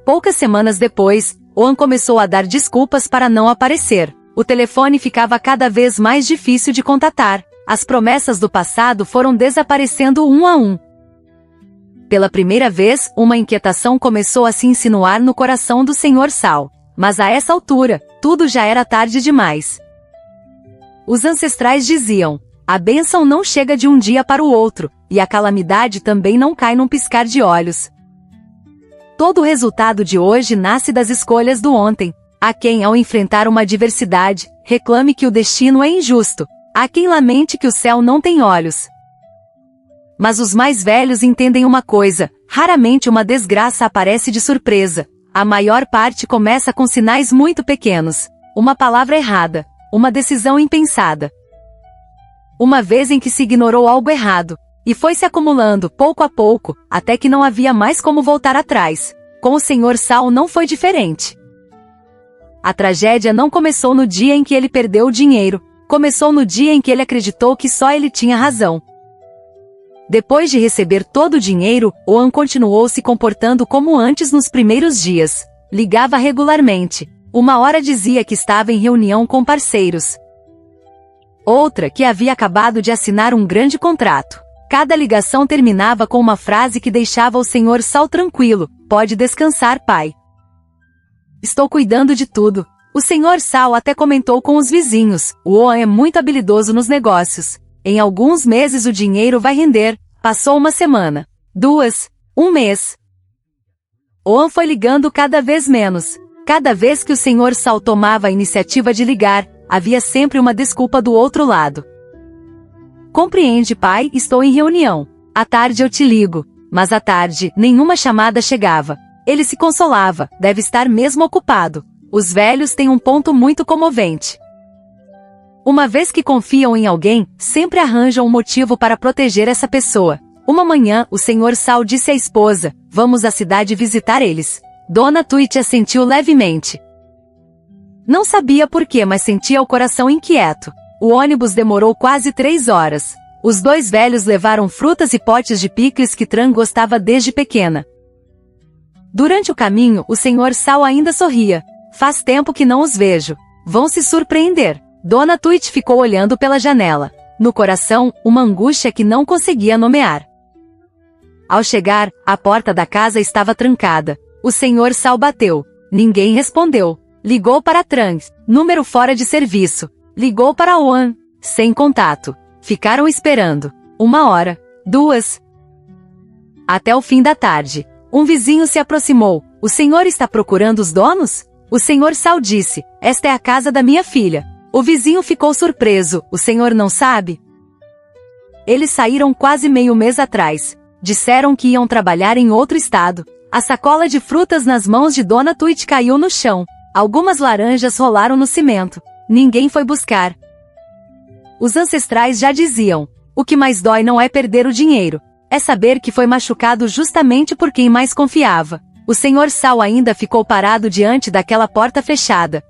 Poucas semanas depois, Oan começou a dar desculpas para não aparecer. O telefone ficava cada vez mais difícil de contatar. As promessas do passado foram desaparecendo um a um. Pela primeira vez, uma inquietação começou a se insinuar no coração do Sr. Sal. Mas a essa altura, tudo já era tarde demais. Os ancestrais diziam: a bênção não chega de um dia para o outro, e a calamidade também não cai num piscar de olhos. Todo o resultado de hoje nasce das escolhas do ontem. Há quem, ao enfrentar uma adversidade, reclame que o destino é injusto. Há quem lamente que o céu não tem olhos. Mas os mais velhos entendem uma coisa: raramente uma desgraça aparece de surpresa. A maior parte começa com sinais muito pequenos. Uma palavra errada. Uma decisão impensada. Uma vez em que se ignorou algo errado. E foi se acumulando, pouco a pouco, até que não havia mais como voltar atrás. Com o Sr. Sal não foi diferente. A tragédia não começou no dia em que ele perdeu o dinheiro. Começou no dia em que ele acreditou que só ele tinha razão. Depois de receber todo o dinheiro, Oan continuou se comportando como antes nos primeiros dias. Ligava regularmente. Uma hora dizia que estava em reunião com parceiros. Outra que havia acabado de assinar um grande contrato. Cada ligação terminava com uma frase que deixava o Sr. Sal tranquilo: pode descansar, pai. Estou cuidando de tudo. O Sr. Sal até comentou com os vizinhos: o Oan é muito habilidoso nos negócios. Em alguns meses o dinheiro vai render. Passou uma semana, 2, um mês. Oan foi ligando cada vez menos. Cada vez que o Sr. Sal tomava a iniciativa de ligar, havia sempre uma desculpa do outro lado. Compreende, pai, estou em reunião. À tarde eu te ligo. Mas à tarde, nenhuma chamada chegava. Ele se consolava: deve estar mesmo ocupado. Os velhos têm um ponto muito comovente. Uma vez que confiam em alguém, sempre arranjam um motivo para proteger essa pessoa. Uma manhã, o Sr. Sal disse à esposa: vamos à cidade visitar eles. Dona Tuit assentiu levemente. Não sabia por quê, mas sentia o coração inquieto. O ônibus demorou quase 3 horas. Os dois velhos levaram frutas e potes de picles que Tran gostava desde pequena. Durante o caminho, o Sr. Sal ainda sorria. Faz tempo que não os vejo. Vão se surpreender. Dona Tuit ficou olhando pela janela. No coração, uma angústia que não conseguia nomear. Ao chegar, a porta da casa estava trancada. O Sr. Sal bateu. Ninguém respondeu. Ligou para Trans, número fora de serviço. Ligou para One, sem contato. Ficaram esperando. 1 hora, 2. Até o fim da tarde. Um vizinho se aproximou. O senhor está procurando os donos? O Sr. Sal disse, esta é a casa da minha filha. O vizinho ficou surpreso. O senhor não sabe? Eles saíram quase meio mês atrás. Disseram que iam trabalhar em outro estado. A sacola de frutas nas mãos de Dona Tweet caiu no chão. Algumas laranjas rolaram no cimento. Ninguém foi buscar. Os ancestrais já diziam, o que mais dói não é perder o dinheiro, é saber que foi machucado justamente por quem mais confiava. O Sr. Sal ainda ficou parado diante daquela porta fechada.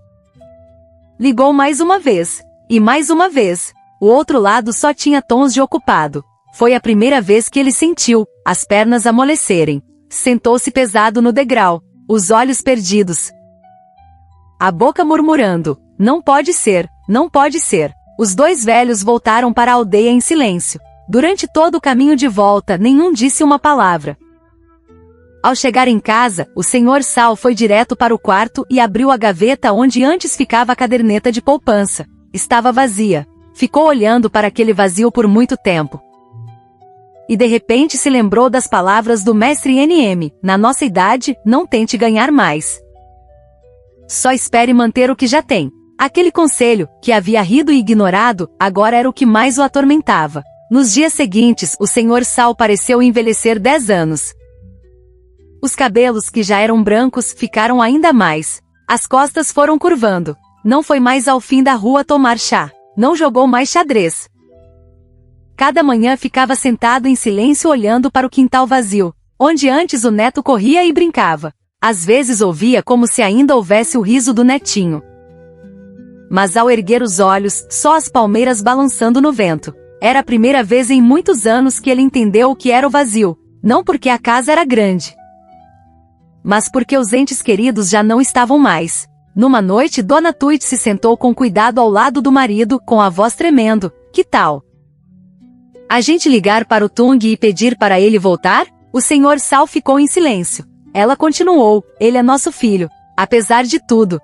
Ligou mais uma vez, e mais uma vez. O outro lado só tinha tons de ocupado. Foi a primeira vez que ele sentiu as pernas amolecerem. Sentou-se pesado no degrau, os olhos perdidos. A boca murmurando, não pode ser, não pode ser. Os dois velhos voltaram para a aldeia em silêncio. Durante todo o caminho de volta, nenhum disse uma palavra. Ao chegar em casa, o Sr. Sal foi direto para o quarto e abriu a gaveta onde antes ficava a caderneta de poupança. Estava vazia. Ficou olhando para aquele vazio por muito tempo. E de repente se lembrou das palavras do mestre NM, na nossa idade, não tente ganhar mais. Só espere manter o que já tem. Aquele conselho, que havia rido e ignorado, agora era o que mais o atormentava. Nos dias seguintes, o Sr. Sal pareceu envelhecer 10 anos. Os cabelos que já eram brancos ficaram ainda mais. As costas foram curvando. Não foi mais ao fim da rua tomar chá. Não jogou mais xadrez. Cada manhã ficava sentado em silêncio olhando para o quintal vazio, onde antes o neto corria e brincava. Às vezes ouvia como se ainda houvesse o riso do netinho. Mas ao erguer os olhos, só as palmeiras balançando no vento. Era a primeira vez em muitos anos que ele entendeu o que era o vazio, não porque a casa era grande, mas porque os entes queridos já não estavam mais. Numa noite, Dona Tweet se sentou com cuidado ao lado do marido, com a voz tremendo. Que tal a gente ligar para o Tung e pedir para ele voltar? O Sr. Sal ficou em silêncio. Ela continuou, ele é nosso filho, apesar de tudo.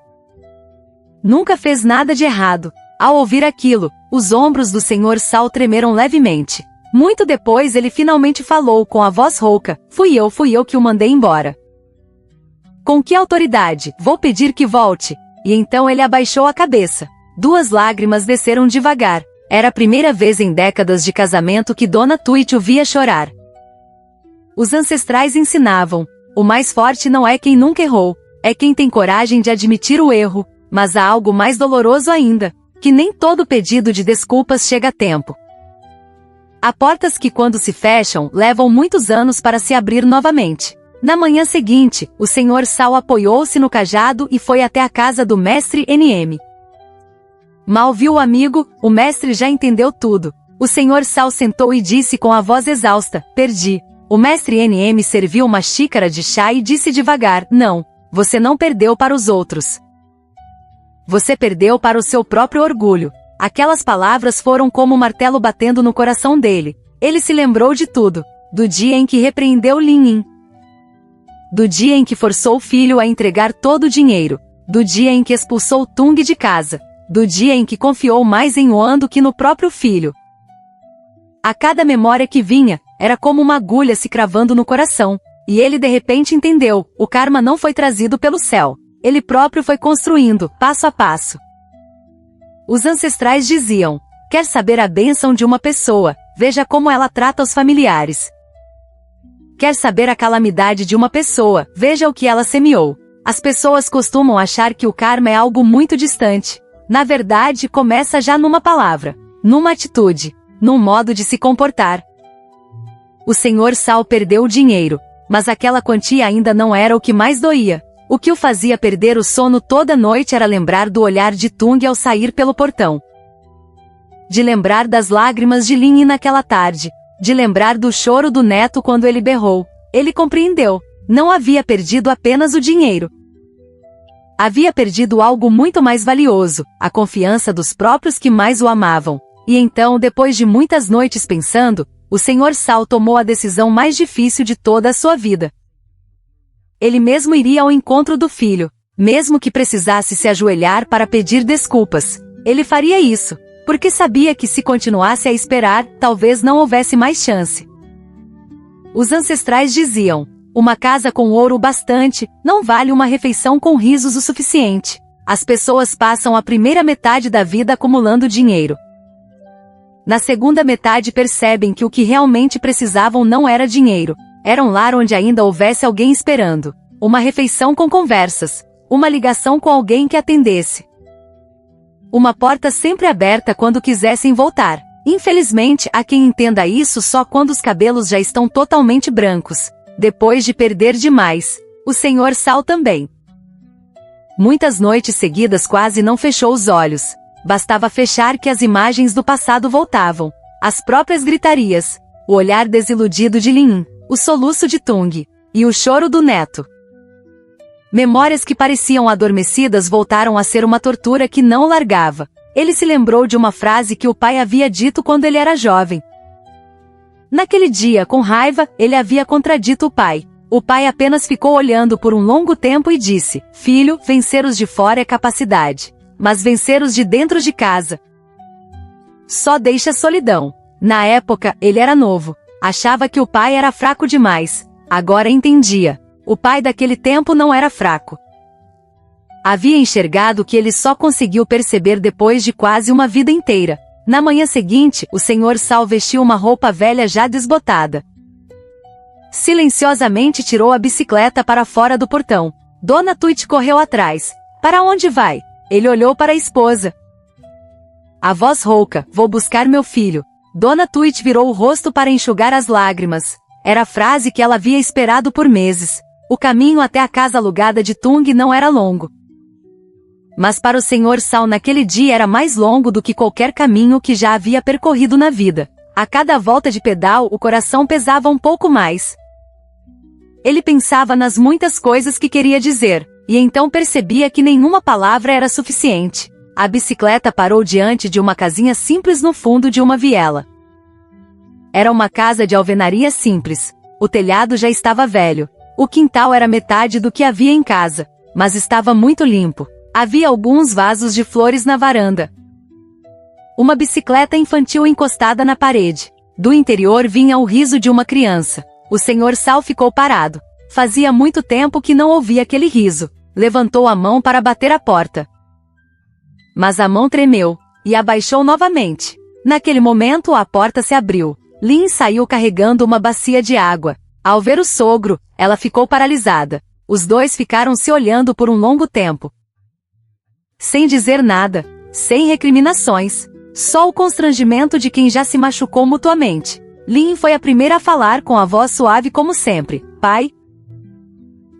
Nunca fez nada de errado. Ao ouvir aquilo, os ombros do Sr. Sal tremeram levemente. Muito depois ele finalmente falou com a voz rouca, fui eu que o mandei embora. Com que autoridade? Vou pedir que volte. E então ele abaixou a cabeça. 2 lágrimas desceram devagar. Era a primeira vez em décadas de casamento que Dona Tweet o via chorar. Os ancestrais ensinavam, o mais forte não é quem nunca errou, é quem tem coragem de admitir o erro, mas há algo mais doloroso ainda, que nem todo pedido de desculpas chega a tempo. Há portas que quando se fecham, levam muitos anos para se abrir novamente. Na manhã seguinte, o Sr. Sal apoiou-se no cajado e foi até a casa do mestre NM. Mal viu o amigo, o mestre já entendeu tudo. O Sr. Sal sentou e disse com a voz exausta, perdi. O mestre NM serviu uma xícara de chá e disse devagar, não, você não perdeu para os outros. Você perdeu para o seu próprio orgulho. Aquelas palavras foram como um martelo batendo no coração dele. Ele se lembrou de tudo. Do dia em que repreendeu Lin Yin. Do dia em que forçou o filho a entregar todo o dinheiro. Do dia em que expulsou Tung de casa. Do dia em que confiou mais em Wan do que no próprio filho. A cada memória que vinha, era como uma agulha se cravando no coração. E ele de repente entendeu, o karma não foi trazido pelo céu. Ele próprio foi construindo, passo a passo. Os ancestrais diziam, quer saber a bênção de uma pessoa, veja como ela trata os familiares. Quer saber a calamidade de uma pessoa, veja o que ela semeou. As pessoas costumam achar que o karma é algo muito distante. Na verdade, começa já numa palavra, numa atitude, num modo de se comportar. O Sr. Sal perdeu o dinheiro, mas aquela quantia ainda não era o que mais doía. O que o fazia perder o sono toda noite era lembrar do olhar de Tung ao sair pelo portão. De lembrar das lágrimas de Lin Yin naquela tarde. De lembrar do choro do neto quando ele berrou. Ele compreendeu. Não havia perdido apenas o dinheiro. Havia perdido algo muito mais valioso, a confiança dos próprios que mais o amavam. E então, depois de muitas noites pensando, o Senhor Saul tomou a decisão mais difícil de toda a sua vida. Ele mesmo iria ao encontro do filho, mesmo que precisasse se ajoelhar para pedir desculpas. Ele faria isso, porque sabia que se continuasse a esperar, talvez não houvesse mais chance. Os ancestrais diziam: uma casa com ouro bastante, não vale uma refeição com risos o suficiente. As pessoas passam a primeira metade da vida acumulando dinheiro. Na segunda metade percebem que o que realmente precisavam não era dinheiro, era um lar onde ainda houvesse alguém esperando, uma refeição com conversas, uma ligação com alguém que atendesse. Uma porta sempre aberta quando quisessem voltar. Infelizmente, há quem entenda isso só quando os cabelos já estão totalmente brancos, depois de perder demais. O Senhor Saul também. Muitas noites seguidas quase não fechou os olhos. Bastava fechar que as imagens do passado voltavam. As próprias gritarias, o olhar desiludido de Lin, o soluço de Tung, e o choro do neto. Memórias que pareciam adormecidas voltaram a ser uma tortura que não o largava. Ele se lembrou de uma frase que o pai havia dito quando ele era jovem. Naquele dia, com raiva, ele havia contradito o pai. O pai apenas ficou olhando por um longo tempo e disse: filho, vencer os de fora é capacidade, mas vencer os de dentro de casa só deixa solidão. Na época, ele era novo. Achava que o pai era fraco demais. Agora entendia. O pai daquele tempo não era fraco. Havia enxergado que ele só conseguiu perceber depois de quase uma vida inteira. Na manhã seguinte, o Senhor Saul vestiu uma roupa velha já desbotada. Silenciosamente tirou a bicicleta para fora do portão. Dona Tuit correu atrás. Para onde vai? Ele olhou para a esposa. A voz rouca: vou buscar meu filho. Dona Tuit virou o rosto para enxugar as lágrimas. Era a frase que ela havia esperado por meses. O caminho até a casa alugada de Tung não era longo. Mas para o Senhor Saul naquele dia era mais longo do que qualquer caminho que já havia percorrido na vida. A cada volta de pedal o coração pesava um pouco mais. Ele pensava nas muitas coisas que queria dizer, e então percebia que nenhuma palavra era suficiente. A bicicleta parou diante de uma casinha simples no fundo de uma viela. Era uma casa de alvenaria simples. O telhado já estava velho. O quintal era metade do que havia em casa, mas estava muito limpo. Havia alguns vasos de flores na varanda. Uma bicicleta infantil encostada na parede. Do interior vinha o riso de uma criança. O Senhor Saul ficou parado. Fazia muito tempo que não ouvia aquele riso. Levantou a mão para bater a porta. Mas a mão tremeu, e abaixou novamente. Naquele momento a porta se abriu. Lin saiu carregando uma bacia de água. Ao ver o sogro, ela ficou paralisada. Os dois ficaram se olhando por um longo tempo. Sem dizer nada, sem recriminações, só o constrangimento de quem já se machucou mutuamente. Lin foi a primeira a falar com a voz suave como sempre: pai?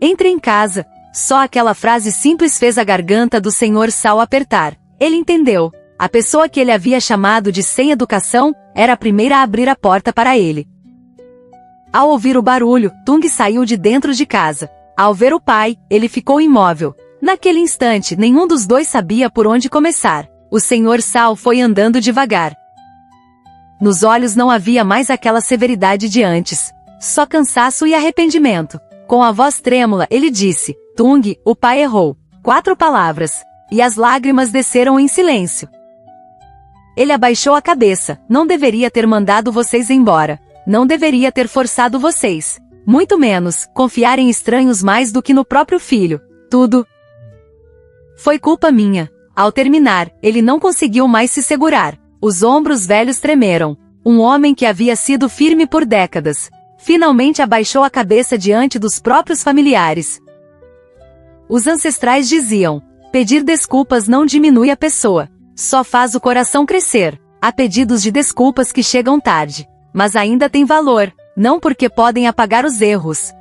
Entre em casa. Só aquela frase simples fez a garganta do Senhor Saul apertar. Ele entendeu. A pessoa que ele havia chamado de sem educação, era a primeira a abrir a porta para ele. Ao ouvir o barulho, Tung saiu de dentro de casa. Ao ver o pai, ele ficou imóvel. Naquele instante, nenhum dos dois sabia por onde começar. O Senhor Saul foi andando devagar. Nos olhos não havia mais aquela severidade de antes. Só cansaço e arrependimento. Com a voz trêmula, ele disse: Tung, o pai errou. 4 palavras. E as lágrimas desceram em silêncio. Ele abaixou a cabeça. Não deveria ter mandado vocês embora. Não deveria ter forçado vocês. Muito menos, confiar em estranhos mais do que no próprio filho. Tudo foi culpa minha. Ao terminar, ele não conseguiu mais se segurar. Os ombros velhos tremeram. Um homem que havia sido firme por décadas, finalmente abaixou a cabeça diante dos próprios familiares. Os ancestrais diziam: pedir desculpas não diminui a pessoa, só faz o coração crescer. Há pedidos de desculpas que chegam tarde, mas ainda têm valor, não porque podem apagar os erros,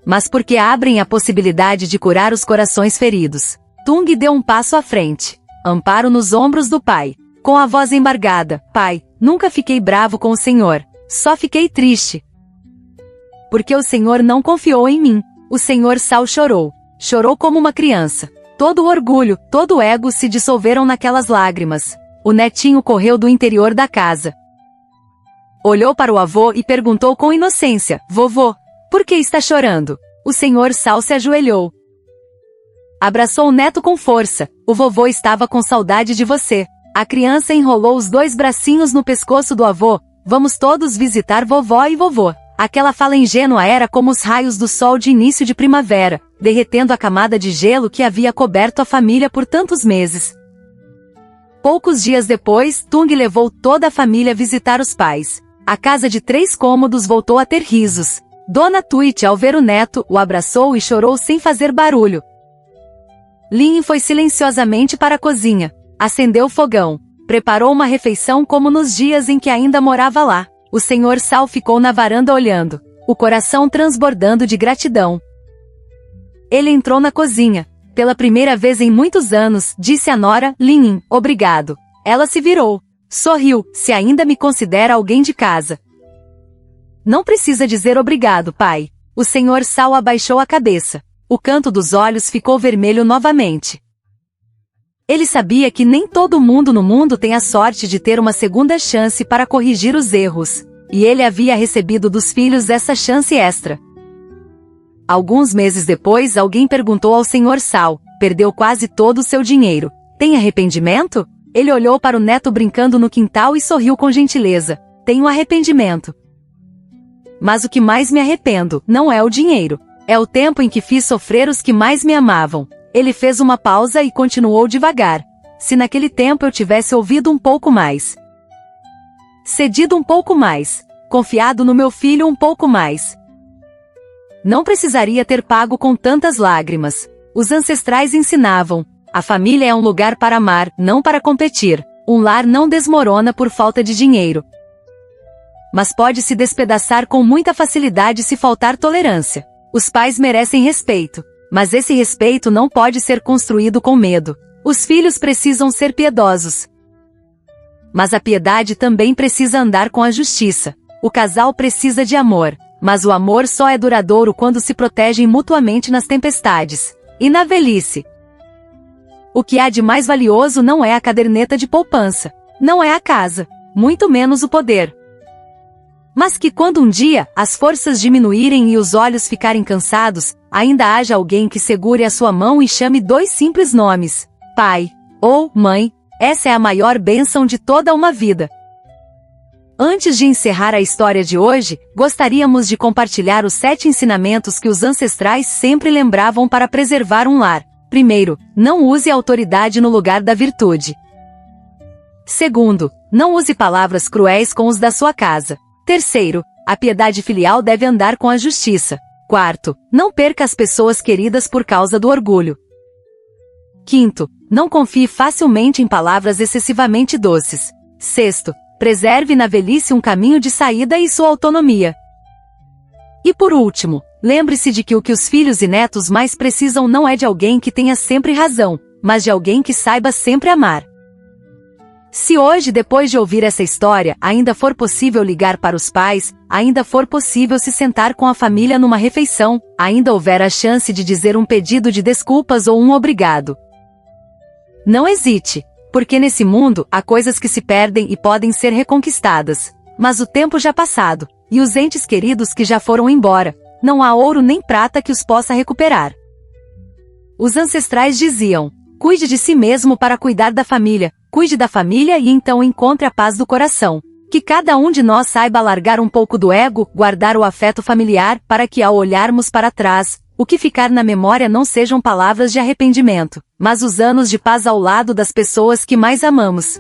mas porque abrem a possibilidade de curar os corações feridos. Tung deu um passo à frente, amparo nos ombros do pai, com a voz embargada: pai, nunca fiquei bravo com o Senhor, só fiquei triste, porque o Senhor não confiou em mim. O Senhor Saul chorou. Chorou como uma criança. Todo o orgulho, todo o ego se dissolveram naquelas lágrimas. O netinho correu do interior da casa. olhou para o avô e perguntou com inocência: vovô, por que está chorando? O senhor Sal se ajoelhou. Abraçou o neto com força. O vovô estava com saudade de você. A criança enrolou os 2 bracinhos no pescoço do avô. Vamos todos visitar vovó e vovô. Aquela fala ingênua era como os raios do sol de início de primavera, derretendo a camada de gelo que havia coberto a família por tantos meses. Poucos dias depois, Tung levou toda a família a visitar os pais. A casa de 3 cômodos voltou a ter risos. Dona Tuit, ao ver o neto, o abraçou e chorou sem fazer barulho. Lin foi silenciosamente para a cozinha. Acendeu o fogão. Preparou uma refeição como nos dias em que ainda morava lá. O senhor Sal ficou na varanda olhando, o coração transbordando de gratidão. Ele entrou na cozinha. Pela primeira vez em muitos anos, disse a nora: Lin, obrigado. Ela se virou. Sorriu: se ainda me considera alguém de casa. Não precisa dizer obrigado, pai. O senhor Sal abaixou a cabeça. O canto dos olhos ficou vermelho novamente. Ele sabia que nem todo mundo no mundo tem a sorte de ter uma segunda chance para corrigir os erros, e ele havia recebido dos filhos essa chance extra. Alguns meses depois, alguém perguntou ao senhor Sal: perdeu quase todo o seu dinheiro. Tem arrependimento? Ele olhou para o neto brincando no quintal e sorriu com gentileza. Tenho arrependimento. Mas o que mais me arrependo não é o dinheiro. É o tempo em que fiz sofrer os que mais me amavam. Ele fez uma pausa e continuou devagar. Se naquele tempo eu tivesse ouvido um pouco mais, cedido um pouco mais, confiado no meu filho um pouco mais, não precisaria ter pago com tantas lágrimas. Os ancestrais ensinavam: a família é um lugar para amar, não para competir. Um lar não desmorona por falta de dinheiro, mas pode se despedaçar com muita facilidade se faltar tolerância. Os pais merecem respeito, mas esse respeito não pode ser construído com medo. Os filhos precisam ser piedosos, mas a piedade também precisa andar com a justiça. O casal precisa de amor, mas o amor só é duradouro quando se protegem mutuamente nas tempestades e na velhice. O que há de mais valioso não é a caderneta de poupança, não é a casa, muito menos o poder. Mas que quando um dia as forças diminuírem e os olhos ficarem cansados, ainda haja alguém que segure a sua mão e chame 2 simples nomes: pai ou mãe. Essa é a maior bênção de toda uma vida. Antes de encerrar a história de hoje, gostaríamos de compartilhar os 7 ensinamentos que os ancestrais sempre lembravam para preservar um lar. Primeiro, não use a autoridade no lugar da virtude. Segundo, não use palavras cruéis com os da sua casa. Terceiro, a piedade filial deve andar com a justiça. Quarto, não perca as pessoas queridas por causa do orgulho. Quinto, não confie facilmente em palavras excessivamente doces. Sexto, preserve na velhice um caminho de saída e sua autonomia. E por último, lembre-se de que o que os filhos e netos mais precisam não é de alguém que tenha sempre razão, mas de alguém que saiba sempre amar. Se hoje, depois de ouvir essa história, ainda for possível ligar para os pais, ainda for possível se sentar com a família numa refeição, ainda houver a chance de dizer um pedido de desculpas ou um obrigado, não hesite, porque nesse mundo há coisas que se perdem e podem ser reconquistadas, mas o tempo já passado, e os entes queridos que já foram embora, não há ouro nem prata que os possa recuperar. Os ancestrais diziam: cuide de si mesmo para cuidar da família. Cuide da família e então encontre a paz do coração. Que cada um de nós saiba largar um pouco do ego, guardar o afeto familiar, para que ao olharmos para trás, o que ficar na memória não sejam palavras de arrependimento, mas os anos de paz ao lado das pessoas que mais amamos.